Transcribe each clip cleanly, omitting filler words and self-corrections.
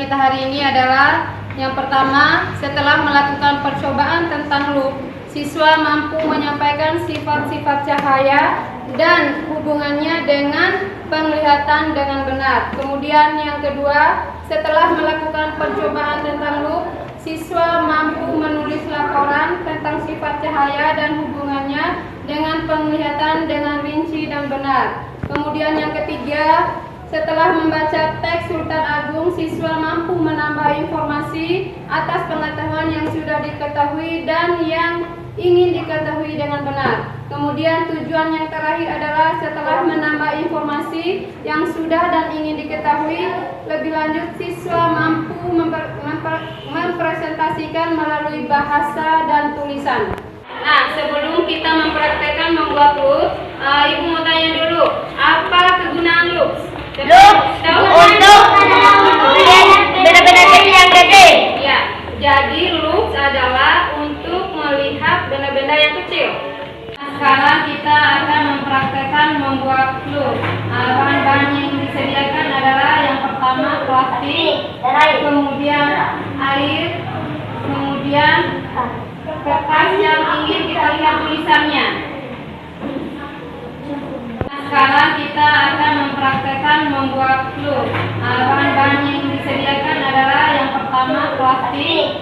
kita hari ini adalah yang pertama, setelah melakukan percobaan tentang loop, siswa mampu menyampaikan sifat-sifat cahaya dan hubungannya dengan penglihatan dengan benar. Kemudian yang kedua, setelah melakukan percobaan tentang loop, siswa mampu menulis laporan tentang sifat cahaya dan hubungannya dengan penglihatan dengan rinci dan benar. Kemudian yang ketiga, setelah membaca teks Sultan Agung, siswa mampu menambah informasi atas pengetahuan yang sudah diketahui dan yang ingin diketahui dengan benar. Kemudian tujuan yang terakhir adalah setelah menambah informasi yang sudah dan ingin diketahui lebih lanjut, siswa mampu mempresentasikan melalui bahasa dan tulisan. Nah, sebelum kita mempraktekkan membuat loop, Ibu mau tanya dulu, apa kegunaan loop? Loop untuk melihat benda-benda kecil yang gede. Ya, jadi loop adalah untuk melihat benda-benda yang kecil. Sekarang kita akan mempraktekkan membuat loop. Bahan-bahan yang disediakan adalah yang pertama plastik, kemudian air, kemudian kertas yang ingin kita lihat tulisannya. Sekarang kita akan mempraktekkan membuat loop. Bahan-bahan yang disediakan adalah yang pertama plastik,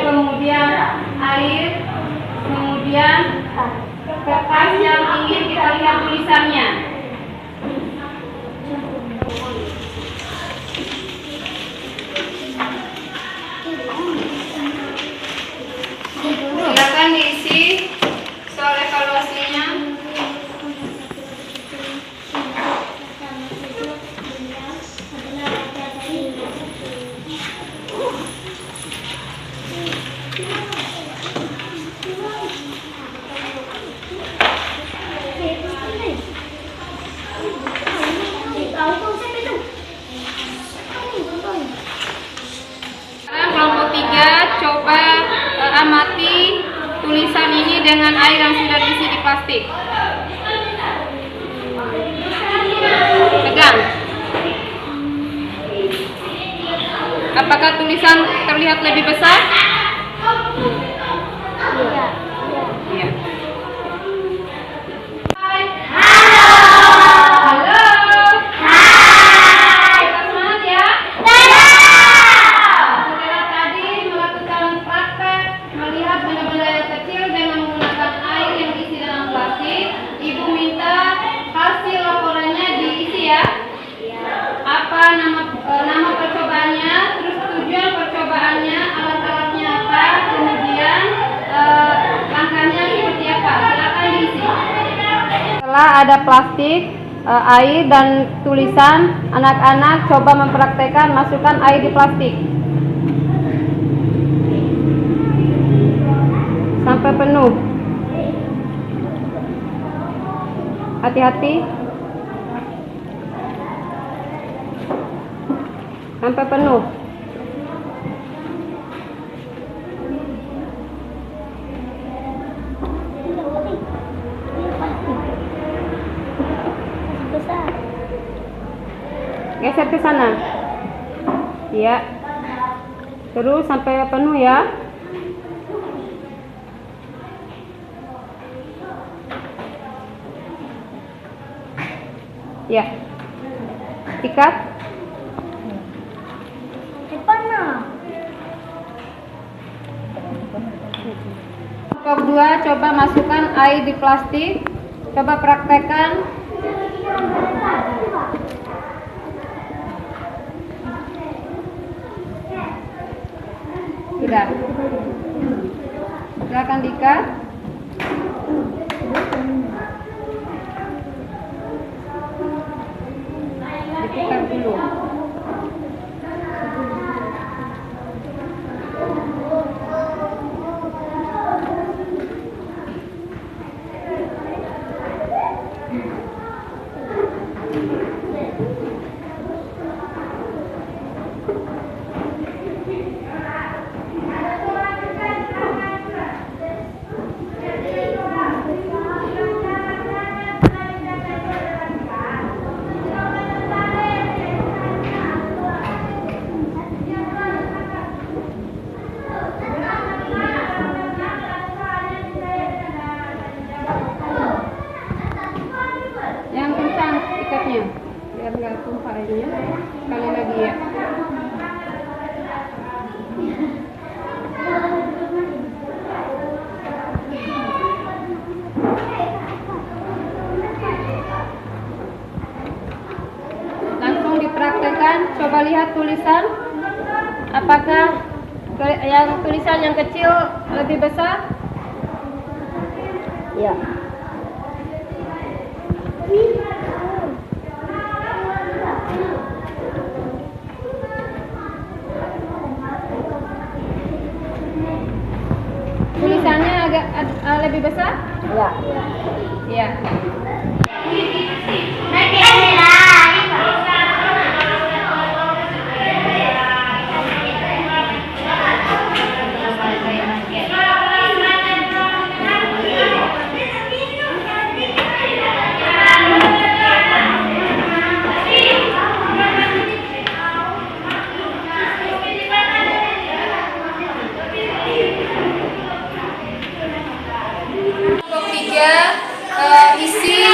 kemudian air, kemudian kertas yang ingin kita lihat tulisannya. Silakan diisi soal evaluasinya. Sekarang kelompok 3 coba amati tulisan ini dengan air yang sudah diisi di plastik. Pegang. Apakah tulisan terlihat lebih besar? Iya. Nama percobaannya, terus tujuan percobaannya, alat-alatnya apa, kemudian langkahnya seperti apa. Silakan diisi. Setelah ada plastik, air dan tulisan, anak-anak coba mempraktekkan masukkan air di plastik sampai penuh. Hati-hati. Sampai penuh. Geser ke sana. Ya. Terus sampai penuh ya. Ya. Ikat. Kelompok 2 coba masukkan air di plastik. Coba praktekkan. Sudah. Silakan diikat. Diputar dulu. lihat tulisan. Apakah yang tulisan yang kecil lebih besar? Ya. Tulisannya agak lebih besar? Ya. Ya. Isi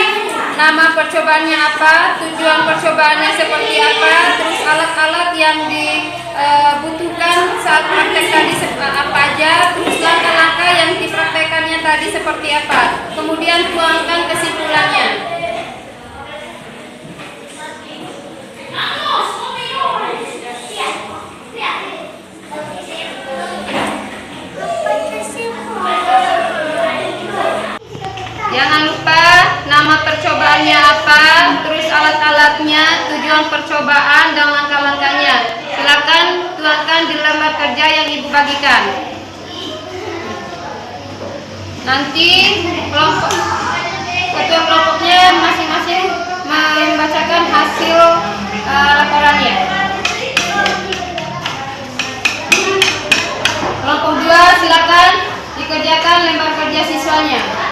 nama percobaannya apa, tujuan percobaannya seperti apa, terus alat-alat yang dibutuhkan saat praktek tadi apa aja, terus langkah-langkah yang dipraktekannya tadi seperti apa, kemudian tuangkan kesimpulannya. Jangan lupa nama percobaannya apa, terus alat-alatnya, tujuan percobaan, dan langkah-langkahnya. Silakan tuangkan di lembar kerja yang Ibu bagikan. Nanti ketua kelompoknya masing-masing membacakan hasil laporannya. Kelompok 2 silakan dikerjakan lembar kerja siswanya.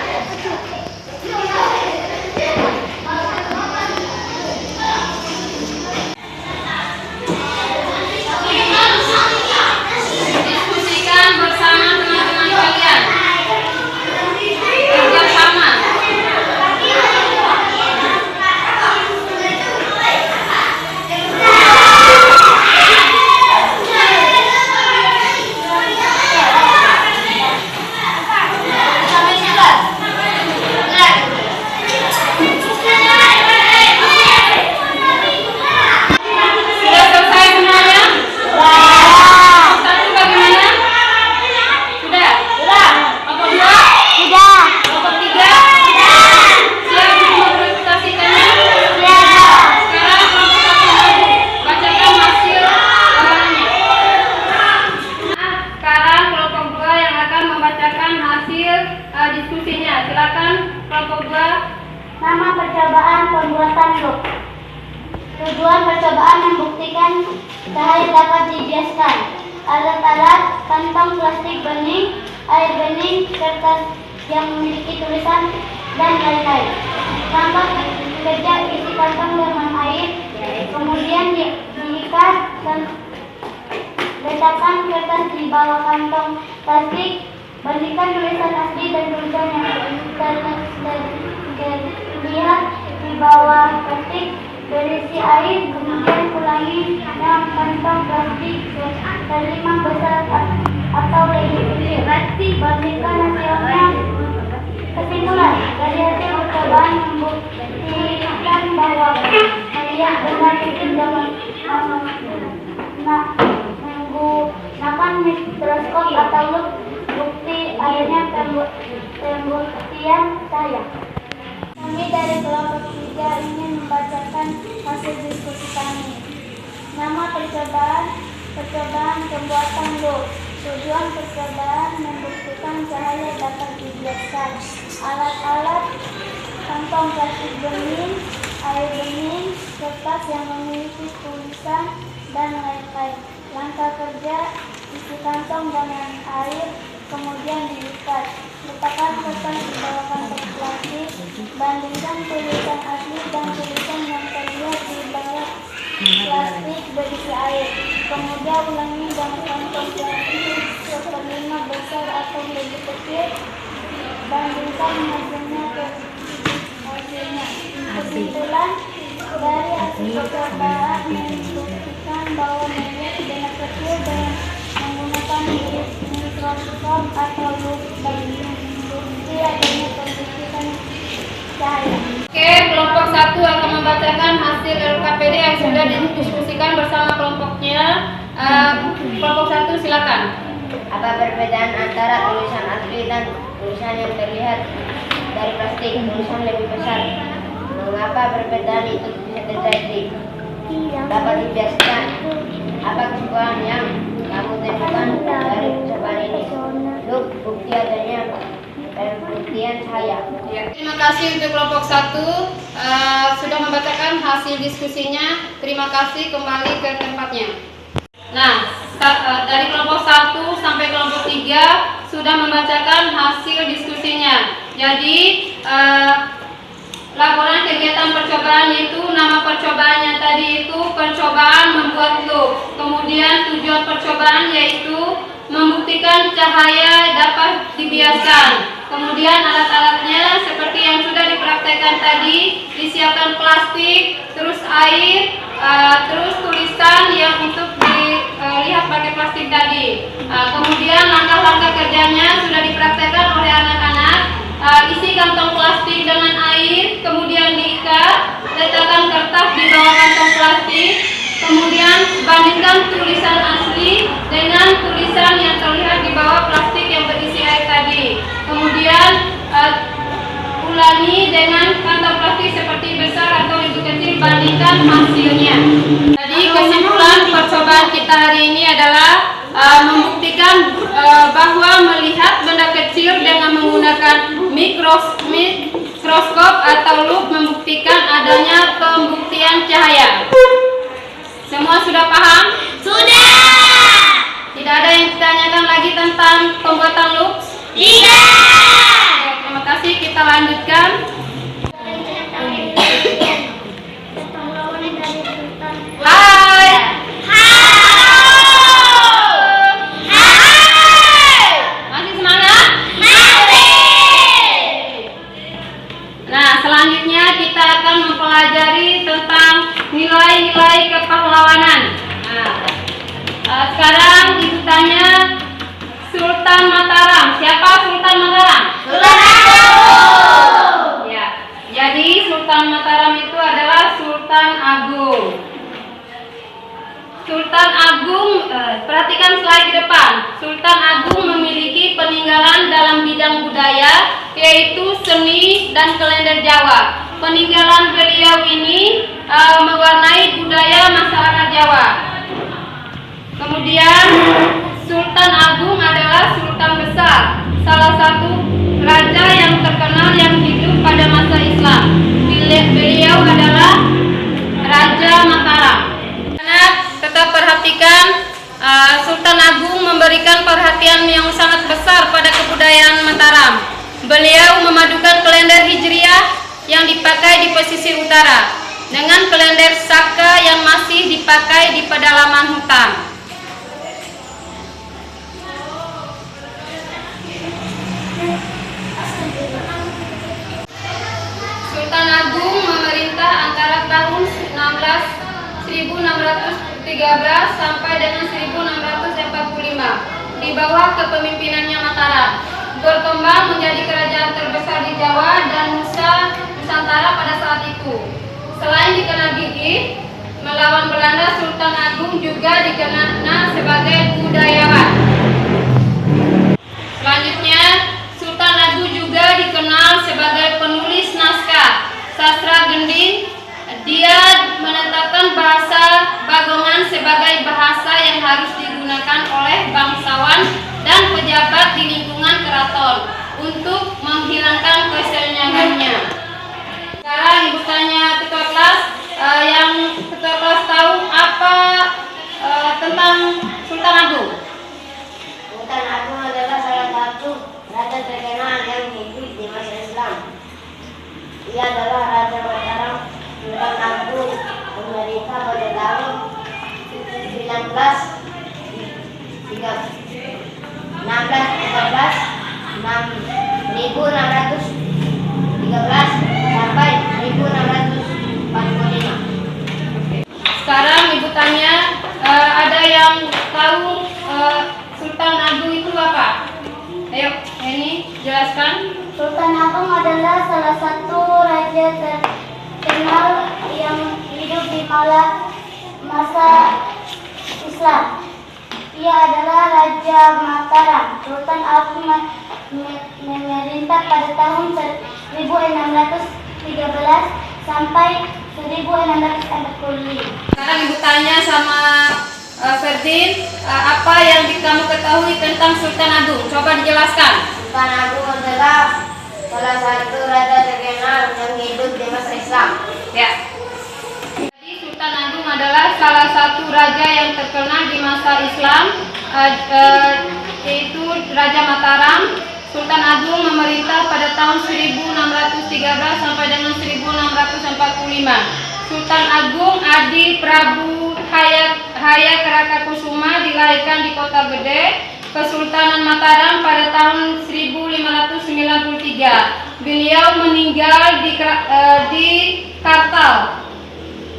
Diskusinya, silakan kelompok 2. Nama percobaan pembuatan loop. Tujuan percobaan membuktikan cahaya dapat dibiaskan. Alat-alat, kantong plastik bening, air bening, kertas yang memiliki tulisan, dan lain-lain. Langkah kerja isi kantong dengan air, kemudian diikat dan letakkan kertas di bawah kantong plastik. Bandingkan tulisan asli dan tulisan yang terlihat di bawah plastik berisi air, kemudian ulangi dalam kantong plastik terlima besar atau lebih kecil. Bandingkan hasilnya. Kesimpulan dari hasil percobaan membuktikan bahwa melihat benda kecil dengan menggunakan mikroskop atau lup. Bukti akhirnya pembuktian saya. Kami dari kelompok 3 ingin membacakan hasil diskusi kami. Nama percobaan pembuatan loop. Tujuan percobaan membuktikan cahaya dapat dibiaskan. Alat-alat, kantong plastik bening, air bening, kertas yang memiliki tulisan, dan lain-lain. Langkah kerja, isi kantong dengan air, kemudian diikat. Letakkan kertas di bawah kantong plastik. Bandingkan tulisan asli dan tulisan yang terlihat di bawah plastik berisi air. Kemudian ulangi dengan kantong plastik seperlima besar atau lebih kecil. Bandingkan hasilnya ke hasilnya. Kesimpulan dari hasil percobaan membuktikan bahwa melihat benda kecil dengan menggunakan mikroskop atau lup dan bukti adanya pembuktikan cahaya. Oke, kelompok 1 akan membacakan hasil LKPD yang sudah didiskusikan bersama kelompoknya. Kelompok 1 silakan. Apa perbedaan antara tulisan asli dan tulisan yang terlihat dari plastik? Tulisan lebih besar. Mengapa perbedaan itu bisa terjadi? Dapat dijelaskan apa kesimpulan yang kamu temukan dari percobaan ini? Look, bukti adanya pembuktian saya. Ya, terima kasih untuk kelompok 1 sudah membacakan hasil diskusinya. Terima kasih, kembali ke tempatnya. Nah, dari kelompok 1 sampai kelompok 3 sudah membacakan hasil diskusinya. Jadi laporan kegiatan percobaan itu, nama percobaannya tadi itu percobaan membuat loop. Kemudian tujuan percobaan yaitu membuktikan cahaya dapat dibiaskan. Kemudian alat-alatnya seperti yang sudah dipraktekkan tadi, disiapkan plastik, terus air, terus tulisan yang untuk dilihat pakai plastik tadi. Kemudian langkah-langkah kerjanya sudah dipraktekkan oleh anak-anak. Isi kantong plastik dengan air, kemudian diikat, letakkan kertas di bawah kantong plastik, kemudian bandingkan tulisan asli dengan tulisan yang terlihat di bawah plastik yang berisi air tadi. Kemudian ulangi dengan kantong plastik seperti besar atau lebih kecil, bandingkan hasilnya. Jadi kesimpulan percobaan kita hari ini adalah membuktikan bahwa melihat benda kecil dengan menggunakan mikroskop atau loop membuktikan adanya pembuktian cahaya. Semua sudah paham? Sudah. Tidak ada yang ditanyakan lagi tentang pembuatan loop? Tidak. Terima kasih, kita lanjutkan. Hai. Masih semangat? Nah, selanjutnya kita akan mempelajari tentang nilai-nilai kepahlawanan. Nah, sekarang ibu tanya Sultan Mataram. Siapa Sultan Mataram? Ya. Jadi Sultan Mataram itu adalah Sultan Agung. Sultan Agung, perhatikan slide di depan. Sultan Agung memiliki peninggalan dalam bidang budaya, yaitu seni dan kalender Jawa. Peninggalan beliau ini mewarnai budaya masyarakat Jawa. Kemudian Sultan Agung adalah Sultan besar, salah satu raja yang terkenal yang hidup pada masa Islam. Beliau adalah Raja Mataram. Tetap perhatikan, Sultan Agung memberikan perhatian yang sangat besar pada kebudayaan Mataram. Beliau memadukan kalender Hijriah yang dipakai di pesisir utara dengan kalender Saka yang masih dipakai di pedalaman hutan. Sultan Agung memerintah antara tahun 1613 sampai dengan 1645 di bawah kepemimpinannya Mataram. Berkembang menjadi kerajaan terbesar di Jawa dan Nusantara pada saat itu. Selain dikenal gigih melawan Belanda, Sultan Agung juga dikenal sebagai budayawan. Selanjutnya, Sultan Agung juga dikenal sebagai penulis naskah sastra gending. Dia menetapkan bahasa Bagongan sebagai bahasa yang harus digunakan oleh bangsawan dan pejabat di lingkungan keraton untuk menghilangkan kesenjangannya. Sekarang ibu tanya ketua kelas, yang ketua kelas tahu apa tentang Sultan Agung? Sultan Agung adalah salah satu raja terkenal yang hidup di masa Islam. Ia adalah Raja Mataram. Sultan Agung memerintah pada tahun 1613 sampai 1645. Sekarang ibu tanya, ada yang tahu Sultan Agung itu apa? Ayo, ini jelaskan. Sultan Agung adalah salah satu raja terkenal terkenal yang hidup di masa Islam. Ia adalah Raja Mataram. Sultan Agung memerintah pada tahun 1613 sampai 1645. Sekarang Ibu tanya sama Ferdin, apa yang kamu ketahui tentang Sultan Agung? Coba dijelaskan. Sultan Agung adalah salah satu raja terkenal yang hidup di masa Islam. Ya. Jadi Sultan Agung adalah salah satu raja yang terkenal di masa Islam, yaitu Raja Mataram. Sultan Agung memerintah pada tahun 1613 sampai dengan 1645. Sultan Agung Adi Prabu Hayat Kerakakusuma dilahirkan di Kota Gede, Kesultanan Mataram pada tahun 1593. Beliau meninggal di Kartal,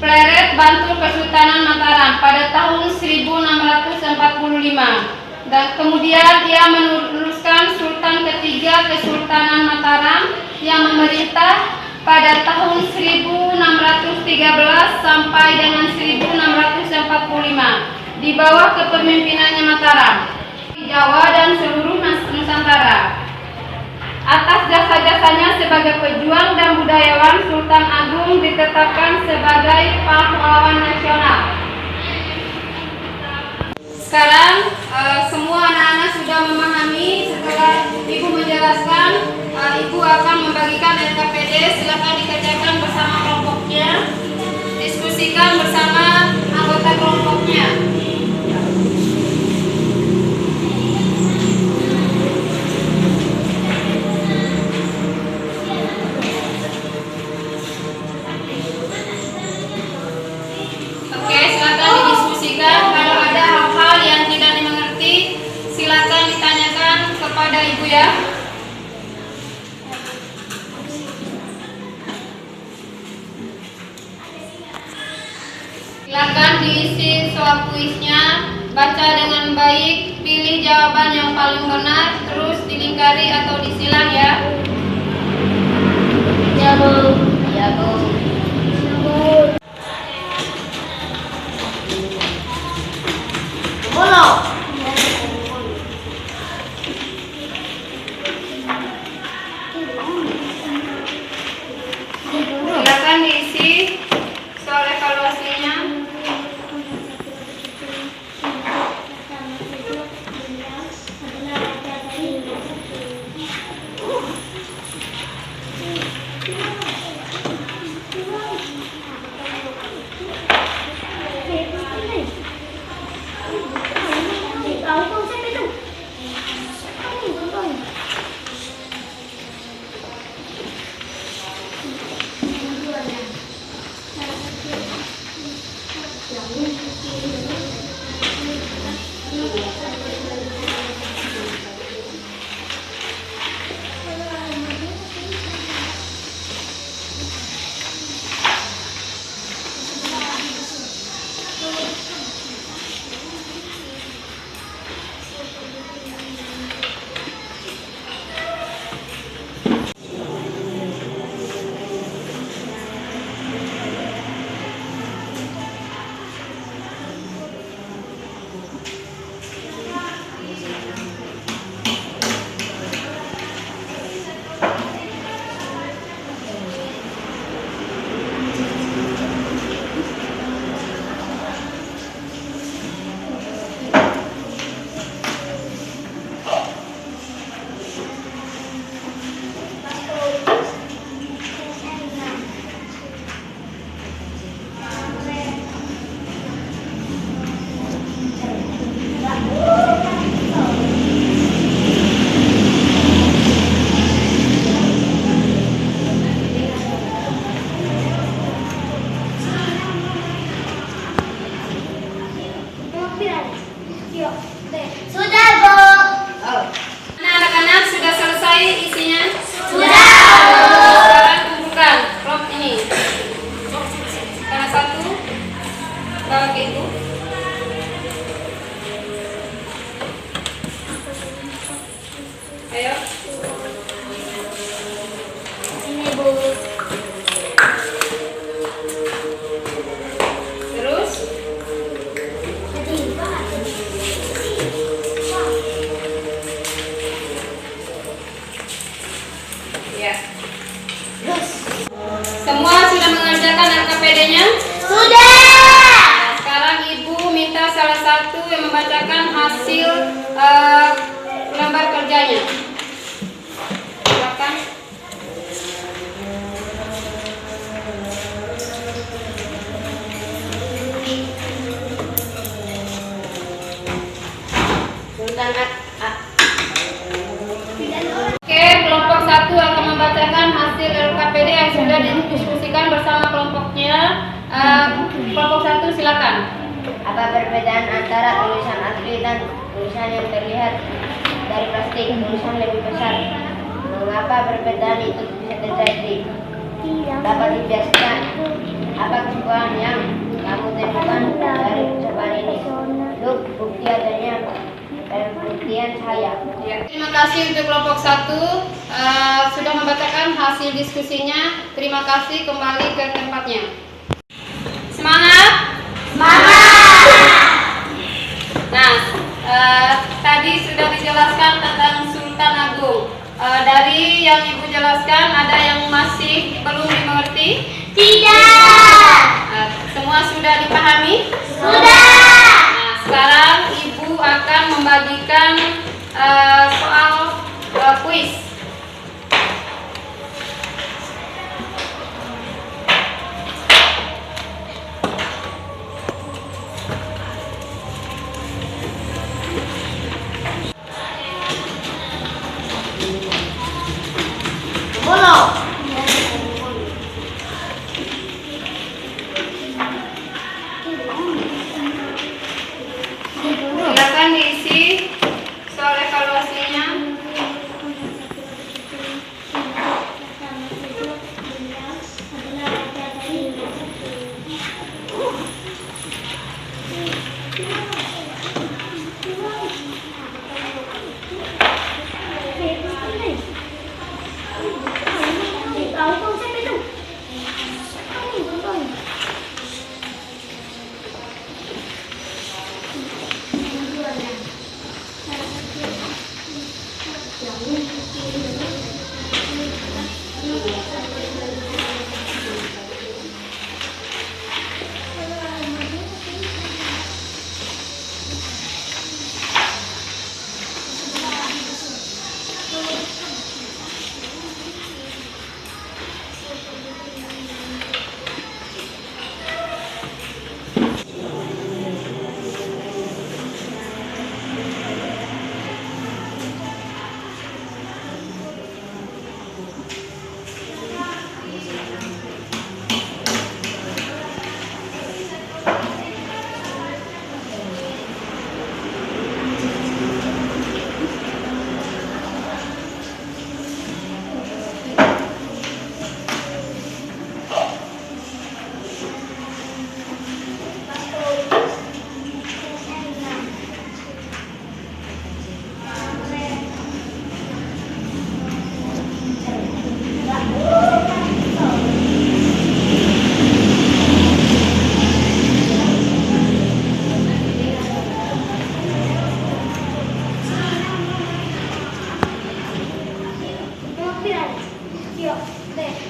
Pleret, Bantul, Kesultanan Mataram pada tahun 1645. Dan kemudian ia meneruskan Sultan ketiga Kesultanan Mataram yang memerintah pada tahun 1613 sampai dengan 1645 di bawah kepemimpinannya Mataram, Jawa dan seluruh Nusantara. Atas jasa-jasanya sebagai pejuang dan budayawan, Sultan Agung ditetapkan sebagai pahlawan nasional. Sekarang semua anak-anak sudah memahami. Setelah Ibu menjelaskan, Ibu akan membagikan LKPD. Silakan dikerjakan bersama kelompoknya, diskusikan bersama anggota kelompoknya. Oke, silakan didiskusikan. Kalau ada hal-hal yang tidak dimengerti, silakan ditanyakan kepada Ibu ya. Silakan diisi soal kuisnya, baca dengan baik, pilih jawaban yang paling benar, terus dilingkari atau disilang ya. Ya Bu. Ya Bu. Silakan diisi soal evaluasinya. Ya. Semua sudah mengerjakan LKPD-nya? Sudah. Nah, sekarang Ibu minta salah satu yang membacakan hasil lembar kerjanya. Silakan. Sultan Oke, kelompok 1 akan membacakan hasil LKPD yang sudah didiskusikan bersama kelompoknya. Kelompok 1 silakan. Apa perbedaan antara tulisan asli dan tulisan yang terlihat dari plastik? Tulisan lebih besar. Mengapa perbedaan itu bisa terjadi? Dapat dijelaskan apa kesimpulan yang kamu temukan dari percobaan ini? Look, bukti adanya pembuktian saya. Ya, terima kasih untuk kelompok 1 sudah membacakan hasil diskusinya. Terima kasih, kembali ke tempatnya. Semangat! Nah, tadi sudah dijelaskan tentang Sultan Agung. Dari yang Ibu jelaskan, ada yang masih belum dimengerti? Tidak. Semua sudah dipahami? Sudah. Nah, sekarang Ibu akan membagikan soal kuis. Silakan diisi soal evaluasinya.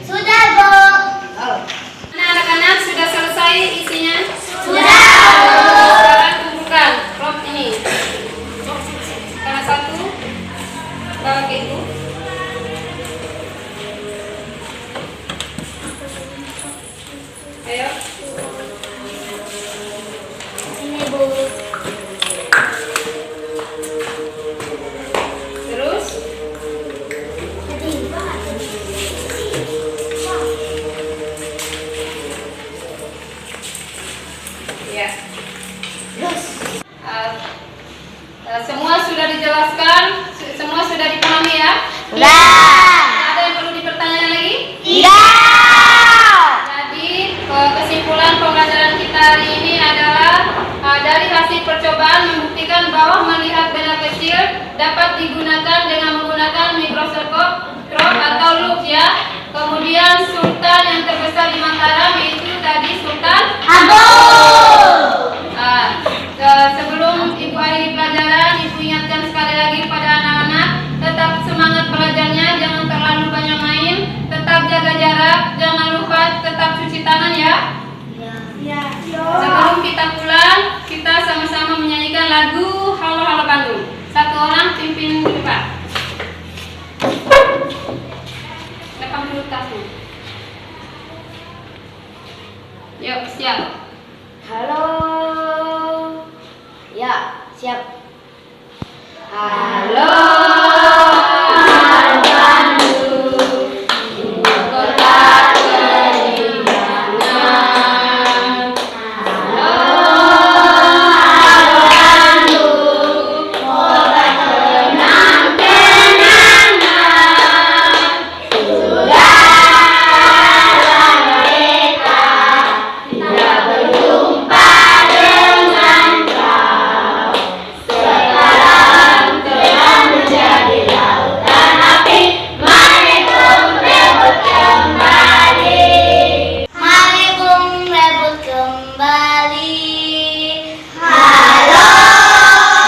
Sudah, Bu. Nah, anak-anak sudah selesai isinya? Sudah. Sekarang kumpulkan prop ini. Salah satu bawa ke Ibu. Ayo. Ini, Bu. Terus. Ya. Semua sudah dijelaskan, semua sudah dipahami ya? Sudah. Ada yang perlu dipertanyakan lagi? Tidak. Jadi kesimpulan pembelajaran kita hari ini adalah dari hasil percobaan membuktikan bahwa melihat benda kecil dapat digunakan dengan menggunakan mikroskop atau lup ya. Kemudian sultan yang terbesar di Mataram yaitu tadi Sultan Agung. Sebelum Ibu akhiri pelajaran, Ibu ingatkan sekali lagi pada anak-anak tetap semangat belajarnya, jangan terlalu banyak main. dulu tasnya. Yuk, siap. Halo. Ya, siap. Halo, Bandung, kota keimangan. Halo, Bandung, kota kenang-kenangan. Sudah lama kita tidak berjumpa dengan kau. Sekarang telah menjadi lautan api. Mari pun rebut kembali. Mari bung rebut kembali. Halo,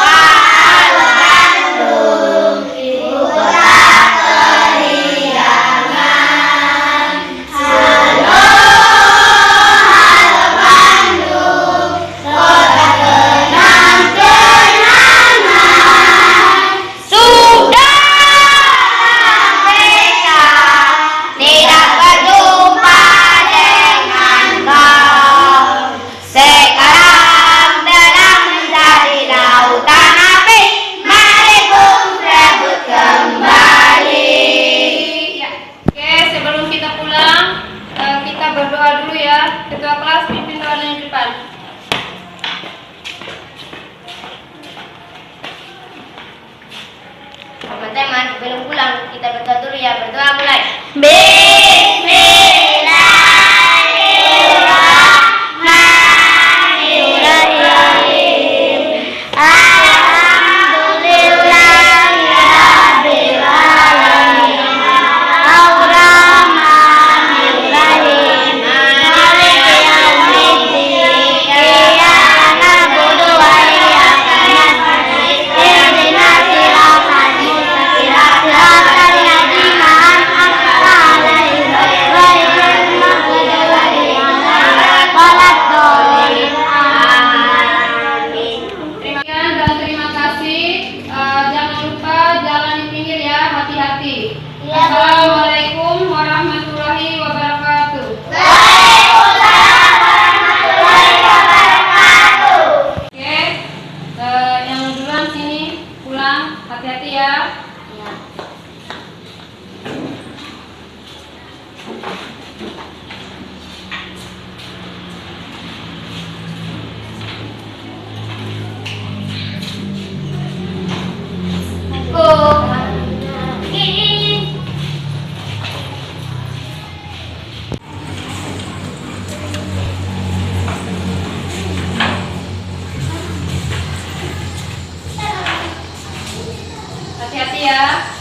halo Bandung, ibu kota keriangan. Halo, halo Bandung, kota kenang-kenangan. Sudah mereka tidak berjumpa dengan kau. Sekarang telah menjadi lautan api. Mari pun rebut kembali. Ya. Oke, sebelum kita pulang, kita berdoa dulu ya. Ketua kelas pimpin doa yang depan. Teman-teman, sebelum pulang kita berdoa dulu ya. Berdoa mulai. Bismillahirrahmanirrahim. Alhamdulillahirabbil alamin. Ar-Rahmanirrahim. Maliki yaumiddin. Iyyaka na'budu wa iyyaka nasta'in. Ihdinas siratal mustaqim. Siratal ladzina an'amta 'alaihim ghairil maghdubi 'alaihim waladdallin. Amin. Terima kasih dan terima kasih. Jangan lupa jalan di pinggir ya, hati-hati. Iya, Bu. Assalamualaikum warahmatullahi wabarakatuh. Waalaikumsalam warahmatullahi wabarakatuh. Oke, yang duluan sini pulang, hati-hati ya. Hati-hati ya.